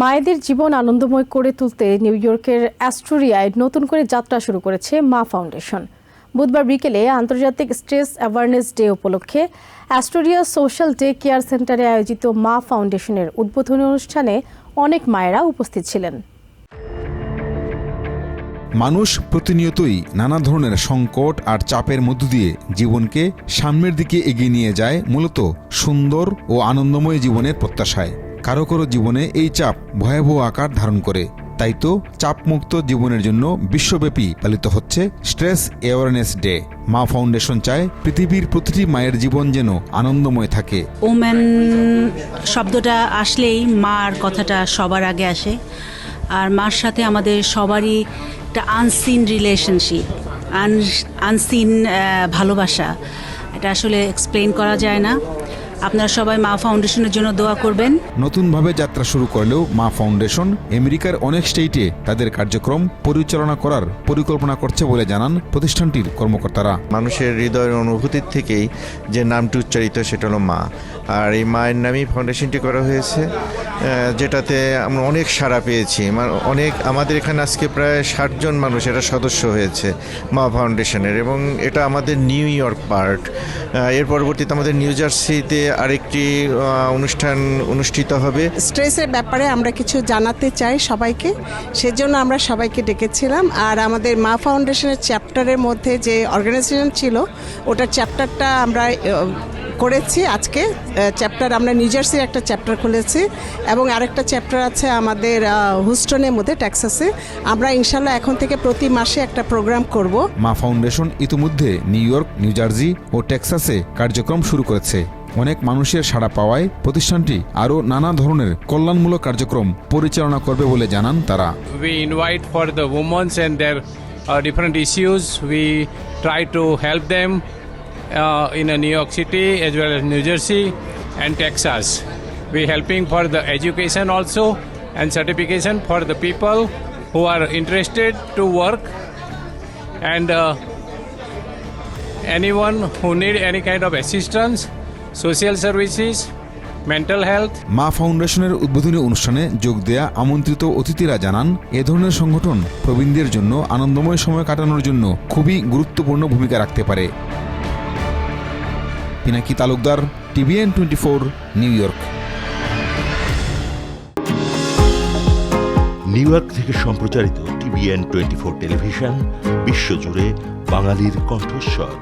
মায়েদের জীবন আনন্দময় করে তুলতে নিউ ইয়র্কের অ্যাস্টোরিয়ায় নতুন করে যাত্রা শুরু করেছে মা ফাউন্ডেশন। বুধবার বিকেলে আন্তর্জাতিক স্ট্রেস অ্যাওয়ারনেস ডে উপলক্ষে অ্যাস্টোরিয়া সোশ্যাল ডে কেয়ার সেন্টারে আয়োজিত মা ফাউন্ডেশনের উদ্বোধনী অনুষ্ঠানে অনেক মায়েরা উপস্থিত ছিলেন। মানুষ প্রতিনিয়তই নানা ধরনের সংকট আর চাপের মধ্য দিয়ে জীবনকে সামনের দিকে এগিয়ে নিয়ে যায়, মূলত সুন্দর ও আনন্দময় জীবনের প্রত্যাশায়। কারো কারো জীবনে এই চাপ ভয়াবহ আকার ধারণ করে। তাই তো চাপমুক্ত জীবনের জন্য বিশ্বব্যাপী পালিত হচ্ছে স্ট্রেস অ্যাওয়ারনেস ডে। মা ফাউন্ডেশন চায় পৃথিবীর প্রতিটি মায়ের জীবন যেন আনন্দময় থাকে। ওম্যান শব্দটা আসলেই মার কথাটা সবার আগে আসে। আর মার সাথে আমাদের সবারই একটা আনসিন রিলেশনশিপ, আনসিন ভালোবাসা, এটা আসলে এক্সপ্লেন করা যায় না। আপনারা সবাই মা ফাউন্ডেশনের জন্য দোয়া করবেন। নতুনভাবে যাত্রা শুরু করলেও মা ফাউন্ডেশন আমেরিকার অনেক স্টেটে তাদের কার্যক্রম পরিচালনা করার পরিকল্পনা করছে বলে জানান প্রতিষ্ঠানটির কর্মকর্তারা। মানুষের হৃদয়ের অনুভূতির থেকেই যে নামটি উচ্চারিত সেটা হলো মা, আর এই মায়ের নামেই ফাউন্ডেশনটি করা হয়েছে, যেটাতে আমরা অনেক সাড়া পেয়েছি। আমাদের এখানে আজকে প্রায় 60 জন মানুষ এটা সদস্য হয়েছে মা ফাউন্ডেশনের, এবং এটা আমাদের নিউ ইয়র্ক পার্ট। এর পরবর্তীতে আমাদের নিউ জার্সিতে আরেকটি অনুষ্ঠান অনুষ্ঠিত হবে। স্ট্রেসের ব্যাপারে আমরা কিছু জানাতে চাই সবাইকে, সেজন্য আমরা সবাইকে ডেকেছিলাম। আর আমাদের মা ফাউন্ডেশনের চ্যাপ্টারের মধ্যে যে অর্গানাইজেশন ছিল ওটার চ্যাপ্টারটা আমরা করেছি। আজকে চ্যাপ্টার আমরা নিউ জার্সির একটা চ্যাপ্টার খুলেছি এবং আরেকটা চ্যাপ্টার আছে আমাদের হুস্টনের মধ্যে, টেক্সাসে। আমরা ইনশাল্লাহ এখন থেকে প্রতি মাসে একটা প্রোগ্রাম করব। মা ফাউন্ডেশন ইতিমধ্যে নিউ ইয়র্ক, নিউ জার্সি ও টেক্সাসে কার্যক্রম শুরু করেছে। অনেক মানুষের সাড়া পাওয়ায় প্রতিষ্ঠানটি আরও নানা ধরনের কল্যাণমূলক কার্যক্রম পরিচালনা করবে বলে জানান তারা। We invite for the women and their different issues. We try to help them in New York City as well as New Jersey and Texas. We helping for the education also and certification for the people who are interested to work, and anyone who need any kind of assistance, social services, mental health. মা ফাউন্ডেশনের উদ্বোধনী অনুষ্ঠানে যোগ দেয়া আমন্ত্রিত অতিথিরা জানান, এ ধরনের সংগঠন প্রবীণদের জন্য আনন্দময় সময় কাটানোর জন্য খুবই গুরুত্বপূর্ণ ভূমিকা রাখতে পারে। Pinaki Talukdar, TVN 24, new York. New York থেকে সম্প্রচারিত TVN 24 টেলিভিশন বিশ্বজুড়ে বাঙালির কণ্ঠস্বর।